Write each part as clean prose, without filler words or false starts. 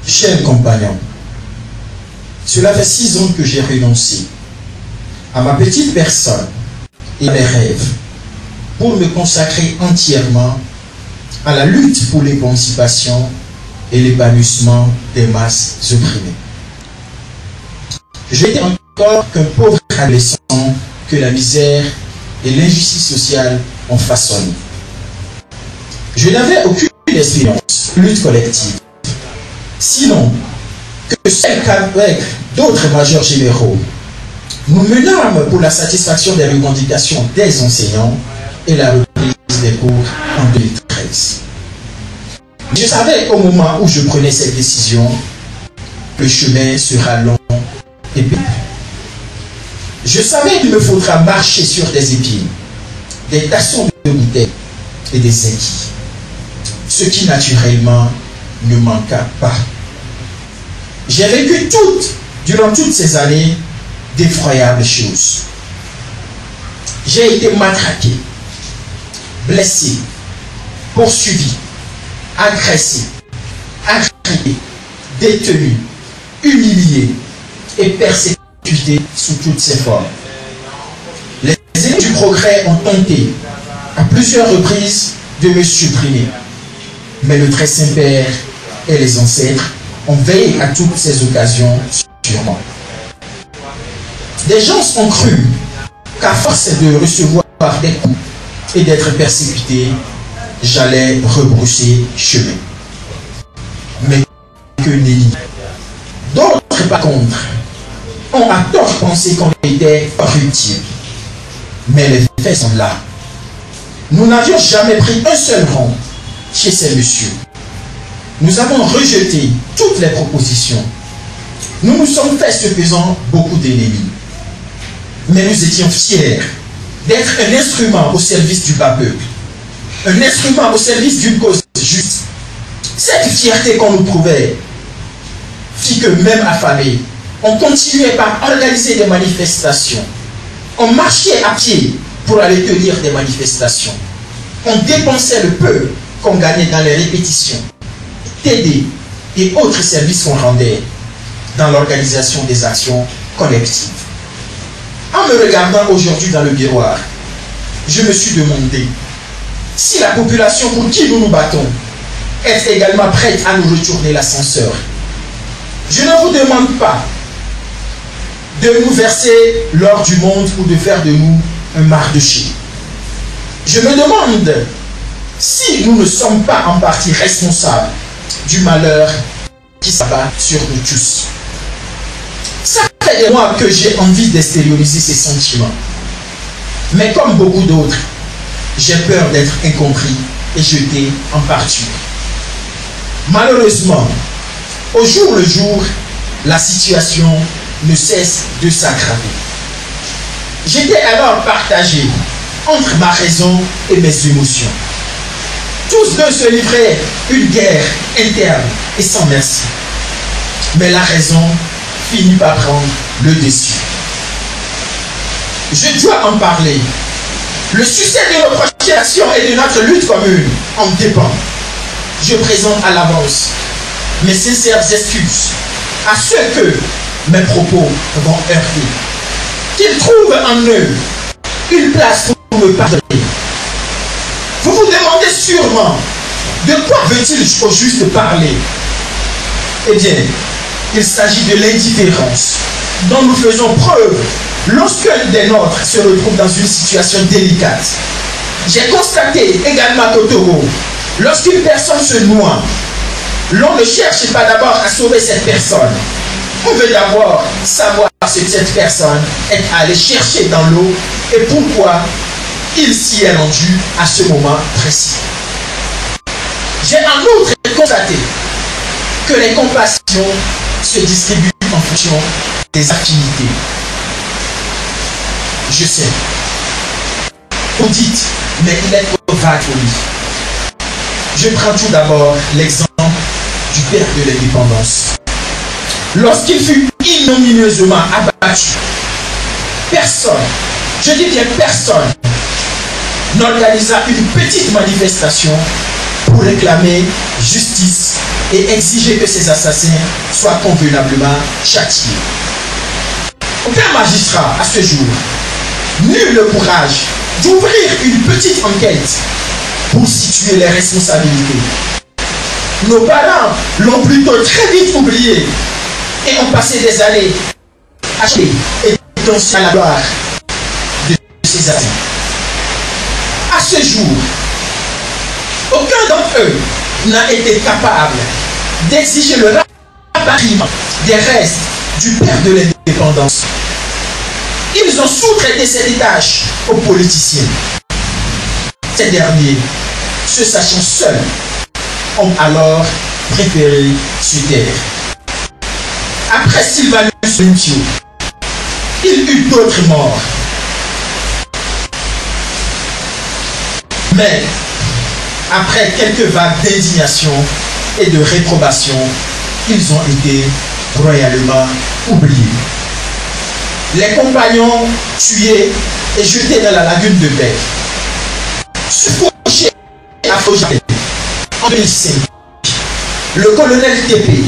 Chers compagnons, cela fait 6 ans que j'ai renoncé à ma petite personne et à mes rêves pour me consacrer entièrement à la lutte pour l'émancipation et l'épanouissement des masses opprimées. Je n'étais encore qu'un pauvre adolescent que la misère et l'injustice sociale ont façonné. Je n'avais aucune expérience de lutte collective, sinon que celle qu'avec d'autres majors généraux, nous menâmes pour la satisfaction des revendications des enseignants et la reprise des cours en 2013. Je savais au moment où je prenais cette décision, le chemin sera long et pénible. Je savais qu'il me faudra marcher sur des épines, des tassons de bouteilles et des aiguilles, ce qui naturellement ne manqua pas. J'ai vécu durant toutes ces années, d'effroyables choses. J'ai été matraqué, blessé, poursuivi, agressé, agrippé, détenu, humilié et persécuté sous toutes ses formes. Les ennemis du progrès ont tenté à plusieurs reprises de me supprimer, mais le Très Saint-Père et les ancêtres ont veillé à toutes ces occasions sur moi. Des gens ont cru qu'à force de recevoir des coups et d'être persécuté, j'allais rebrousser chemin. Mais que nenni. D'autres, par contre, ont à tort pensé qu'on était corruptible. Mais les faits sont là. Nous n'avions jamais pris un seul rang chez ces messieurs. Nous avons rejeté toutes les propositions. Nous nous sommes fait cependant beaucoup d'ennemis. Mais nous étions fiers d'être un instrument au service du bas peuple, un instrument au service d'une cause juste. Cette fierté qu'on nous prouvait fit que même affamés, on continuait par organiser des manifestations. On marchait à pied pour aller tenir des manifestations. On dépensait le peu qu'on gagnait dans les répétitions, TD et autres services qu'on rendait dans l'organisation des actions collectives. En me regardant aujourd'hui dans le miroir, je me suis demandé si la population pour qui nous nous battons est également prête à nous retourner l'ascenseur. Je ne vous demande pas de nous verser l'or du monde ou de faire de nous un marché. Je me demande si nous ne sommes pas en partie responsables du malheur qui s'abat sur nous tous. Ça fait des mois que j'ai envie d'extérioriser ces sentiments. Mais comme beaucoup d'autres, j'ai peur d'être incompris et jeté en pâture. Malheureusement, au jour le jour, la situation ne cesse de s'aggraver. J'étais alors partagé entre ma raison et mes émotions. Tous deux se livraient une guerre interne et sans merci. Mais la raison finit par prendre le dessus. Je dois en parler. Le succès de notre création et de notre lutte commune en dépend. Je présente à l'avance mes sincères excuses à ceux que mes propos vont heurter. Qu'ils trouvent en eux une place pour me pardonner. Vous vous demandez sûrement de quoi veut-il au juste parler? Eh bien, il s'agit de l'indifférence dont nous faisons preuve lorsqu'un des nôtres se retrouve dans une situation délicate. J'ai constaté également qu'au Togo, lorsqu'une personne se noie, l'on ne cherche pas d'abord à sauver cette personne. On veut d'abord savoir ce que cette personne est allée chercher dans l'eau et pourquoi il s'y est rendu à ce moment précis. J'ai en outre constaté que les compassions se distribuent en fonction des affinités. Je sais. Vous dites, mais il est trop vague, oui. Je prends tout d'abord l'exemple du père de l'indépendance. Lorsqu'il fut ignominieusement abattu, personne, je dis bien personne, n'organisa une petite manifestation pour réclamer justice et exiger que ces assassins soient convenablement châtiés. Aucun magistrat à ce jour n'eut le courage d'ouvrir une petite enquête pour situer les responsabilités. Nos parents l'ont plutôt très vite oublié et ont passé des années à chercher et danser à la gloire de ces assassins. À ce jour, aucun d'entre eux n'a été capable d'exiger le rapatriement des restes du père de l'indépendance. Ils ont sous-traité cette tâche aux politiciens. Ces derniers, se sachant seuls, ont alors préféré se taire. Après Sylvanus Olympio, il eut d'autres morts. Mais, après quelques vagues d'indignation et de réprobation, ils ont été royalement oubliés. Les compagnons tués et jetés dans la lagune de Bègue, suffoqués à Faujaté en 2005, le colonel TP,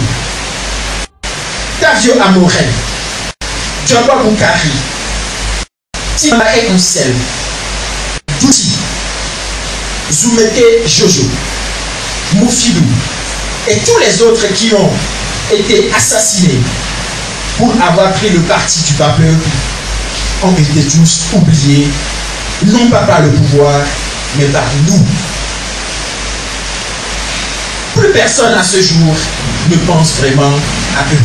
Tavio Amoren, Djamba Boukari, Timae Onsel, Douti, Zoumeke Jojo, Moufilou et tous les autres qui ont été assassinés pour avoir pris le parti du bas peuple ont été tous oubliés, non pas par le pouvoir, mais par nous. Plus personne à ce jour ne pense vraiment à eux.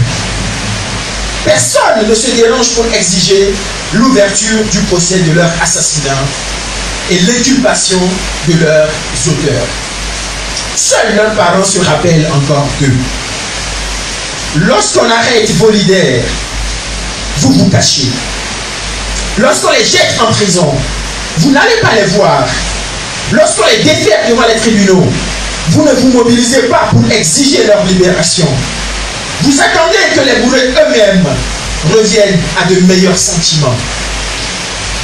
Personne ne se dérange pour exiger l'ouverture du procès de leur assassinat et l'inculpation de leurs auteurs. Seuls leurs parents se rappellent encore d'eux. Lorsqu'on arrête vos leaders, vous vous cachez. Lorsqu'on les jette en prison, vous n'allez pas les voir. Lorsqu'on les défère devant les tribunaux, vous ne vous mobilisez pas pour exiger leur libération. Vous attendez que les bourrés eux-mêmes reviennent à de meilleurs sentiments.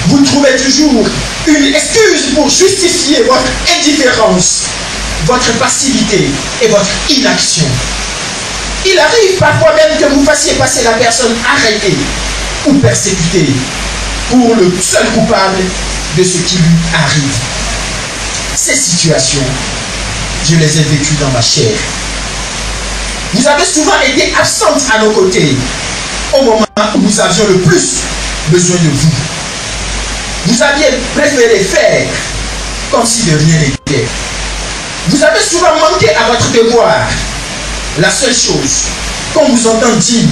Vous trouvez toujours une excuse pour justifier votre indifférence, votre passivité et votre inaction. Il arrive parfois même que vous fassiez passer la personne arrêtée ou persécutée pour le seul coupable de ce qui lui arrive. Ces situations, je les ai vécues dans ma chair. Vous avez souvent été absente à nos côtés au moment où nous avions le plus besoin de vous. Vous aviez préféré faire comme si de rien n'était. Vous avez souvent manqué à votre devoir. La seule chose qu'on vous entend dire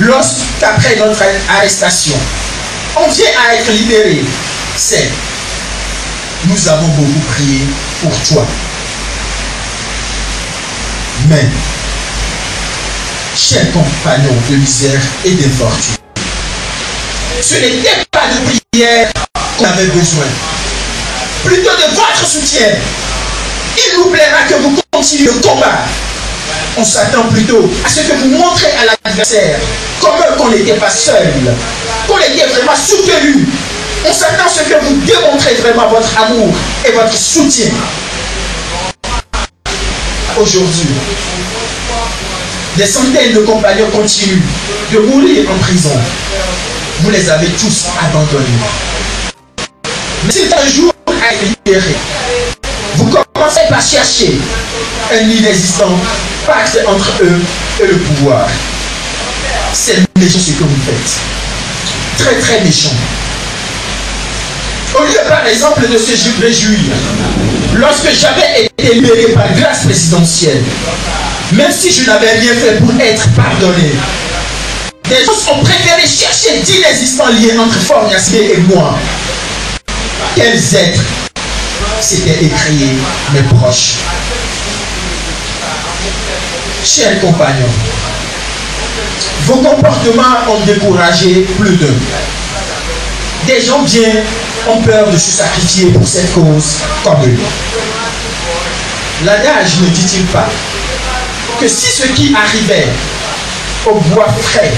lorsqu'après notre arrestation, on vient à être libéré, c'est « Nous avons beaucoup prié pour toi ». Mais, chers compagnons de misère et d'infortune, ce n'était pas de prière qu'on avait besoin, plutôt de votre soutien. Il nous plaira que vous continuiez le combat. On s'attend plutôt à ce que vous montrez à l'adversaire qu'on n'était pas seul, qu'on était vraiment soutenu. On s'attend à ce que vous démontrez vraiment votre amour et votre soutien. Aujourd'hui, des centaines de compagnons continuent de mourir en prison. Vous les avez tous abandonnés. Mais si un jour à être libéré, vous commencez par chercher un inexistant pacte entre eux et le pouvoir. C'est méchant ce que vous faites. Très très méchant. Au lieu par exemple de se réjouir, lorsque j'avais été libéré par grâce présidentielle, même si je n'avais rien fait pour être pardonné, des gens ont préféré chercher d'inexistants liens entre Forniacier et moi. Quels êtres s'étaient écriés mes proches? Chers compagnons, vos comportements ont découragé plus d'eux. Des gens bien ont peur de se sacrifier pour cette cause commune. L'adage ne dit-il pas que si ce qui arrivait au bois frais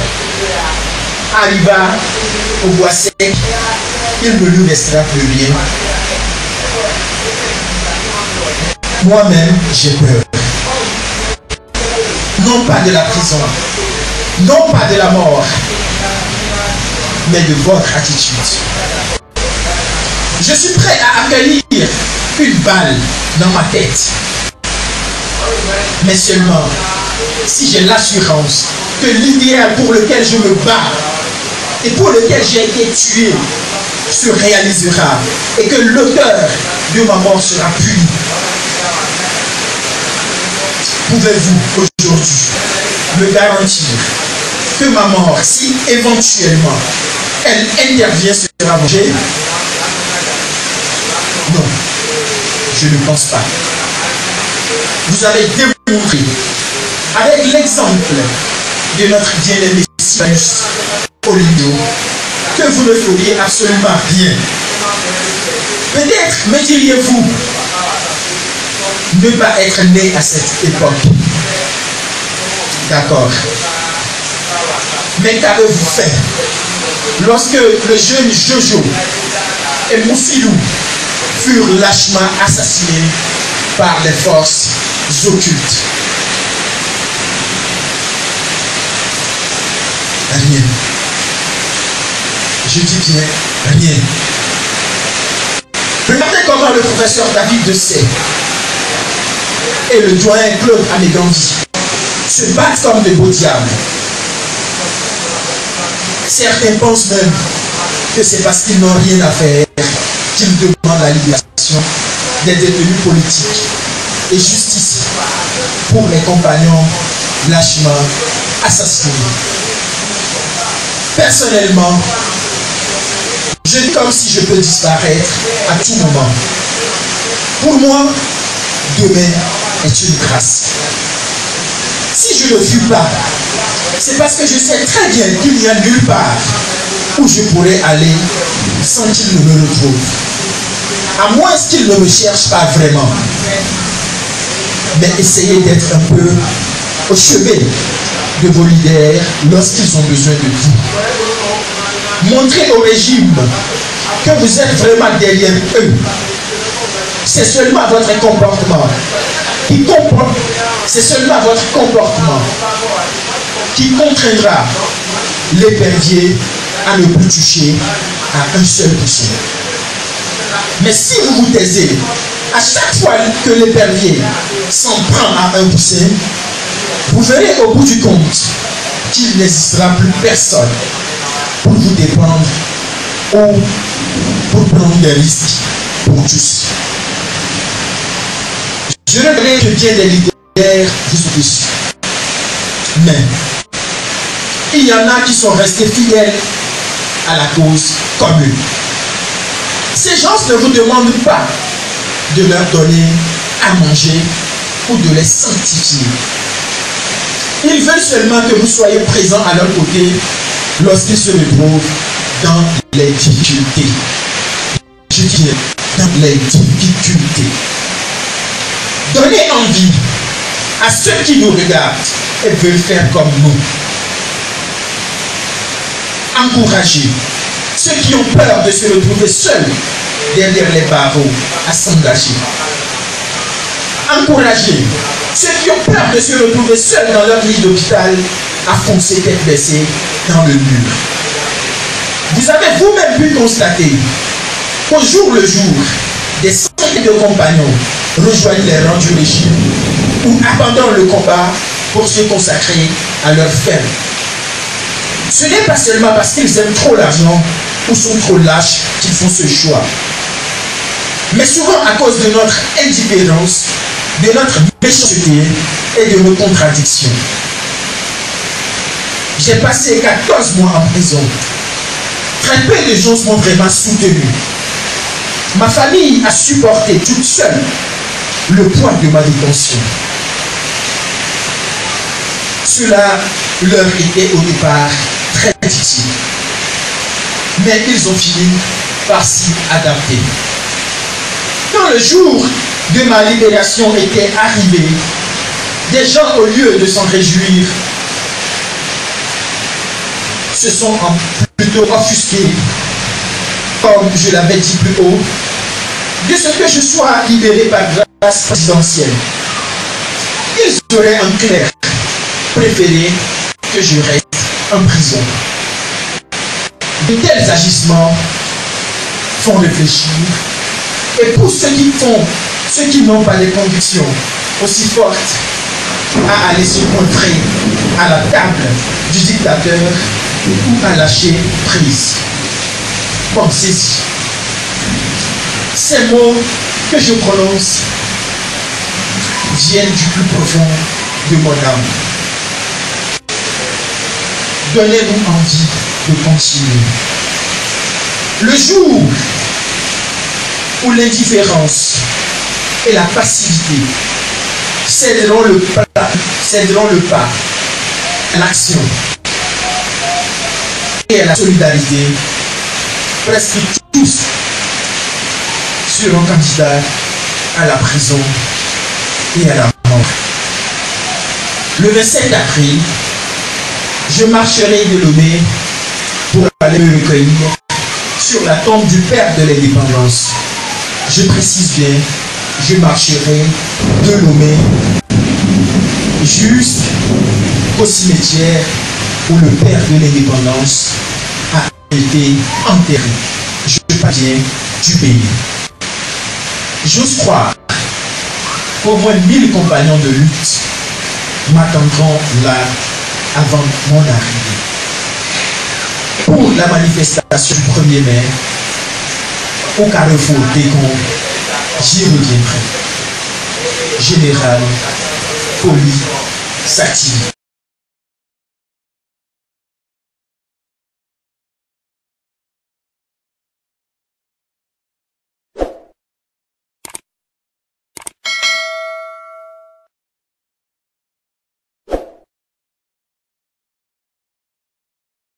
arriva au bois sec, il ne lui restera plus rien? Moi-même, j'ai peur. non pas de la prison, non pas de la mort, mais de votre attitude. Je suis prêt à accueillir une balle dans ma tête, mais seulement si j'ai l'assurance que l'idéal pour lequel je me bats et pour lequel j'ai été tué se réalisera et que l'auteur de ma mort sera puni. Pouvez-vous aujourd'hui me garantir que ma mort, si éventuellement elle intervient, sera vengée? Non, je ne pense pas. Vous avez démontré avec l'exemple de notre bien-aimé Silas Olingo que vous ne feriez absolument rien. Peut-être me diriez-vous ne pas être né à cette époque. D'accord. Mais qu'avez-vous fait lorsque le jeune Jojo et Moufilou furent lâchement assassinés par les forces occultes? Rien. Je dis bien rien. Regardez comment le professeur David Dessay et le doyen Claude Amégandi se battent comme de beaux diables. Certains pensent même que c'est parce qu'ils n'ont rien à faire qu'ils demandent la libération des détenus politiques et justice pour les compagnons lâchement assassinés. Personnellement, je dis comme si je peux disparaître à tout moment. Pour moi, demain est une grâce. Si je ne fuis pas, c'est parce que je sais très bien qu'il n'y a nulle part où je pourrais aller sans qu'il ne me retrouve. À moins qu'il ne me cherche pas vraiment. Mais essayez d'être un peu au chevet de vos leaders lorsqu'ils ont besoin de vous. Montrez au régime que vous êtes vraiment derrière eux. C'est seulement votre comportement qui comprend. C'est seulement votre comportement qui contraindra l'épervier à ne plus toucher à un seul poussin. Mais si vous vous taisez, à chaque fois que l'épervier s'en prend à un poussin, vous verrez au bout du compte qu'il n'existera plus personne pour vous défendre ou pour prendre des risques pour tous. Je regrette que bien des leaders vous dessus. Mais il y en a qui sont restés fidèles à la cause commune. Ces gens ne vous demandent pas de leur donner à manger ou de les sanctifier. Ils veulent seulement que vous soyez présents à leur côté lorsqu'ils se retrouvent dans les difficultés. Je dis dans les difficultés. Donnez envie à ceux qui nous regardent et veulent faire comme nous. Encouragez ceux qui ont peur de se retrouver seuls derrière les barreaux à s'engager. Encouragez ceux qui ont peur de se retrouver seuls dans leur lit d'hôpital à foncer tête baissée dans le mur. Vous avez vous-même pu constater qu'au jour le jour, des centaines de compagnons rejoignent les rangs du régime ou abandonnent le combat pour se consacrer à leur ferme. Ce n'est pas seulement parce qu'ils aiment trop l'argent ou sont trop lâches qu'ils font ce choix, mais souvent à cause de notre indifférence, de notre méchanceté et de nos contradictions. J'ai passé 14 mois en prison. Très peu de gens m'ont vraiment soutenu. Ma famille a supporté toute seule le poids de ma détention. Cela leur était au départ très difficile. Mais ils ont fini par s'y adapter. Quand le jour de ma libération était arrivé, des gens, au lieu de s'en réjouir, se sont plutôt offusqués, comme je l'avais dit plus haut, de ce que je sois libéré par grâce présidentielle. Ils auraient en clair préféré que je reste en prison. De tels agissements font réfléchir, et pour ceux qui n'ont pas des convictions aussi fortes, à aller se montrer à la table du dictateur ou à lâcher prise. Pensez-y. Ces mots que je prononce viennent du plus profond de mon âme. Donnez-nous envie de continuer. Le jour où l'indifférence et la passivité céderont le pas à l'action et à la solidarité, presque tous seront candidats à la prison et à la mort. Le 27 avril, je marcherai de Lomé pour aller me recueillir sur la tombe du père de l'indépendance. Je précise bien, je marcherai de Lomé jusqu'au cimetière où le père de l'indépendance a été enterré. Je parviens du pays. J'ose croire qu'au moins 1000 compagnons de lutte m'attendront là avant mon arrivée. Pour la manifestation du 1er mai, au carrefour des Gonds, j'y reviendrai. Général Poli Sati.